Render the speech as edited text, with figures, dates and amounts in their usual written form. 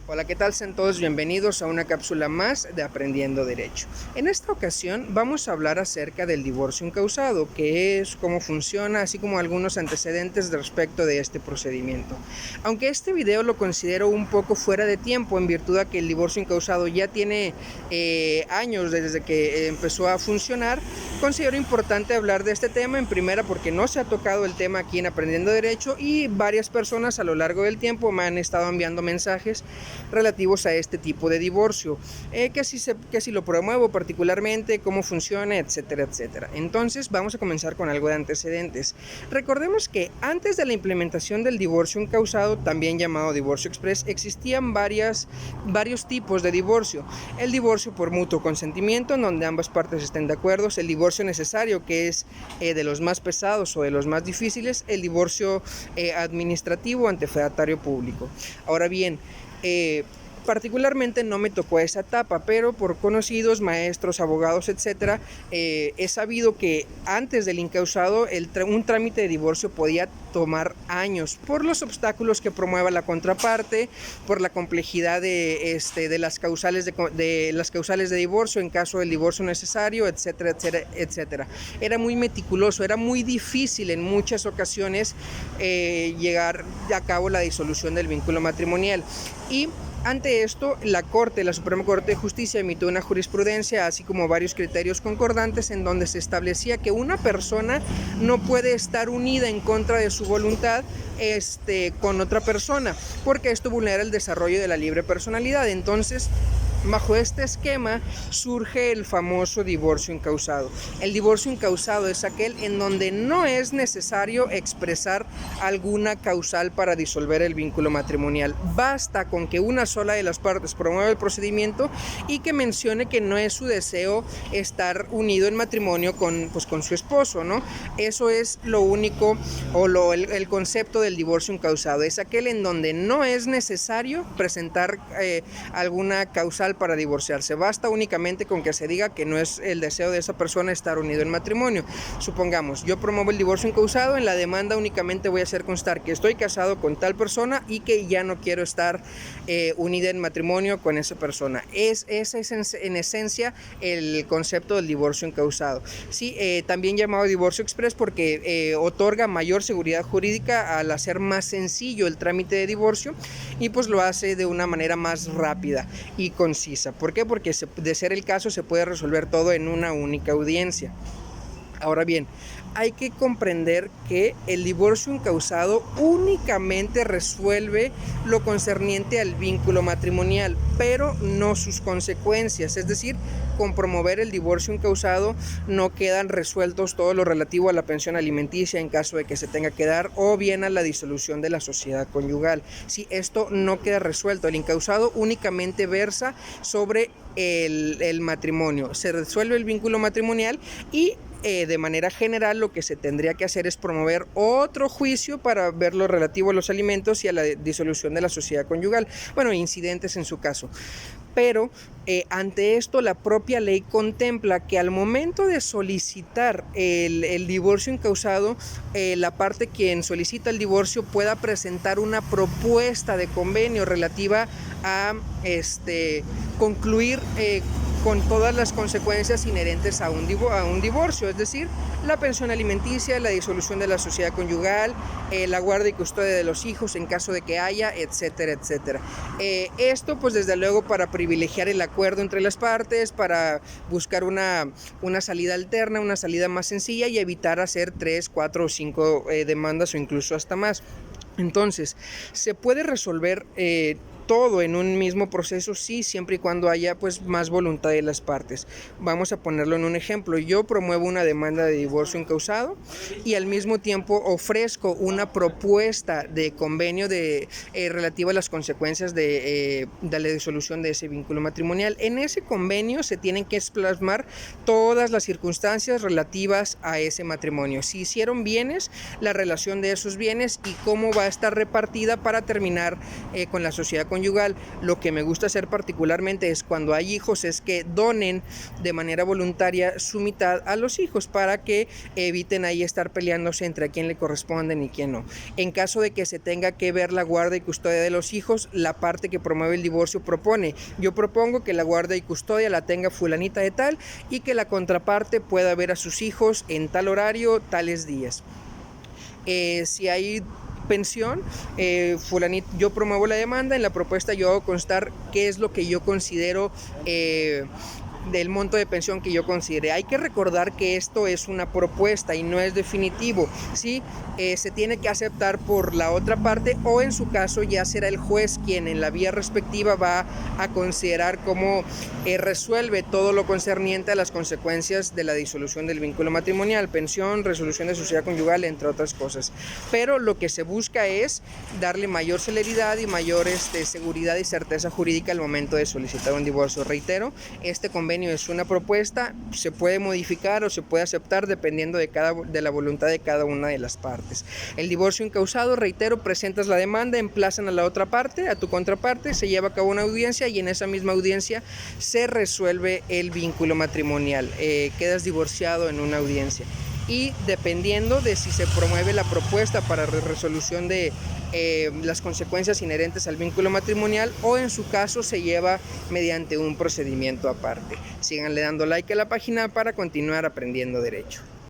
Hola, ¿qué tal? Sean todos bienvenidos a una cápsula más de Aprendiendo Derecho. En esta ocasión vamos a hablar acerca del divorcio incausado, qué es, cómo funciona, así como algunos antecedentes respecto de este procedimiento. Aunque este video lo considero un poco fuera de tiempo en virtud de que el divorcio incausado ya tiene años desde que empezó a funcionar, considero importante hablar de este tema en primera porque no se ha tocado el tema aquí en Aprendiendo Derecho y varias personas a lo largo del tiempo me han estado enviando mensajes relativos a este tipo de divorcio, que si lo promuevo particularmente, cómo funciona, etcétera, etcétera. Entonces vamos a comenzar con algo de antecedentes. Recordemos que antes de la implementación del divorcio incausado, también llamado divorcio express, existían varios tipos de divorcio. El divorcio por mutuo consentimiento, en donde ambas partes estén de acuerdo; el divorcio necesario, que es de los más pesados o de los más difíciles; el divorcio administrativo ante fedatario público. Ahora bien, particularmente no me tocó esa etapa, pero por conocidos, maestros, abogados, etcétera, he sabido que antes del incausado un trámite de divorcio podía tomar años por los obstáculos que promueva la contraparte, por la complejidad de las causales de divorcio en caso del divorcio necesario, etcétera, etcétera, etcétera. Era muy meticuloso, era muy difícil en muchas ocasiones llegar a cabo la disolución del vínculo matrimonial. Y ante esto, la Suprema Corte de Justicia emitió una jurisprudencia, así como varios criterios concordantes, en donde se establecía que una persona no puede estar unida en contra de su voluntad con otra persona, porque esto vulnera el desarrollo de la libre personalidad. Entonces, bajo este esquema surge el famoso divorcio incausado. El divorcio incausado es aquel en donde no es necesario expresar alguna causal para disolver el vínculo matrimonial. Basta con que una sola de las partes promueva el procedimiento y que mencione que no es su deseo estar unido en matrimonio con su esposo, ¿no? Eso es lo único, o el concepto del divorcio incausado. Es aquel en donde no es necesario presentar alguna causal para divorciarse. Basta únicamente con que se diga que no es el deseo de esa persona estar unido en matrimonio. Supongamos, yo promuevo el divorcio incausado, en la demanda únicamente voy a hacer constar que estoy casado con tal persona y que ya no quiero estar unida en matrimonio con esa persona. Ese es en esencia el concepto del divorcio incausado. Sí, también llamado divorcio express porque otorga mayor seguridad jurídica al hacer más sencillo el trámite de divorcio y pues lo hace de una manera más rápida y concisa. ¿Por qué? Porque de ser el caso se puede resolver todo en una única audiencia. Ahora bien, hay que comprender que el divorcio incausado únicamente resuelve lo concerniente al vínculo matrimonial, pero no sus consecuencias. Es decir, con promover el divorcio incausado no quedan resueltos todo lo relativo a la pensión alimenticia en caso de que se tenga que dar, o bien a la disolución de la sociedad conyugal. Si esto no queda resuelto, el incausado únicamente versa sobre el matrimonio. Se resuelve el vínculo matrimonial y de manera general lo que se tendría que hacer es promover otro juicio para ver lo relativo a los alimentos y a la disolución de la sociedad conyugal, incidentes en su caso. Pero ante esto la propia ley contempla que al momento de solicitar el divorcio incausado, la parte quien solicita el divorcio pueda presentar una propuesta de convenio relativa a concluir con todas las consecuencias inherentes a un divorcio, es decir, la pensión alimenticia, la disolución de la sociedad conyugal, la guarda y custodia de los hijos en caso de que haya, etcétera, etcétera. Esto pues desde luego para privilegiar el acuerdo entre las partes, para buscar una salida alterna, una salida más sencilla y evitar hacer 3, 4 o 5 demandas o incluso hasta más. Entonces, se puede resolver todo en un mismo proceso, sí, siempre y cuando haya más voluntad de las partes. Vamos a ponerlo en un ejemplo. Yo promuevo una demanda de divorcio incausado y al mismo tiempo ofrezco una propuesta de convenio relativa a las consecuencias de la disolución de ese vínculo matrimonial. En ese convenio se tienen que plasmar todas las circunstancias relativas a ese matrimonio. Si hicieron bienes, la relación de esos bienes y cómo va a estar repartida para terminar con la sociedad conyugal, lo que me gusta hacer particularmente es cuando hay hijos, es que donen de manera voluntaria su mitad a los hijos para que eviten ahí estar peleándose entre a quién le corresponden y quién no. En caso de que se tenga que ver la guarda y custodia de los hijos, la parte que promueve el divorcio propone: yo propongo que la guarda y custodia la tenga fulanita de tal y que la contraparte pueda ver a sus hijos en tal horario, tales días. Si hay pensión, fulanito, yo promuevo la demanda, en la propuesta yo hago constar qué es lo que yo considero del monto de pensión que yo considere. Hay que recordar que esto es una propuesta y no es definitivo, ¿sí? Se tiene que aceptar por la otra parte, o en su caso ya será el juez quien en la vía respectiva va a considerar cómo resuelve todo lo concerniente a las consecuencias de la disolución del vínculo matrimonial, pensión, resolución de sociedad conyugal, entre otras cosas. Pero lo que se busca es darle mayor celeridad y mayor seguridad y certeza jurídica al momento de solicitar un divorcio. Reitero, este convenio es una propuesta, se puede modificar o se puede aceptar dependiendo de la voluntad de cada una de las partes. El divorcio incausado, reitero, presentas la demanda, emplazan a la otra parte, a tu contraparte, se lleva a cabo una audiencia y en esa misma audiencia se resuelve el vínculo matrimonial. Quedas divorciado en una audiencia. Y dependiendo de si se promueve la propuesta para resolución de las consecuencias inherentes al vínculo matrimonial, o en su caso se lleva mediante un procedimiento aparte. Síganle dando like a la página para continuar aprendiendo derecho.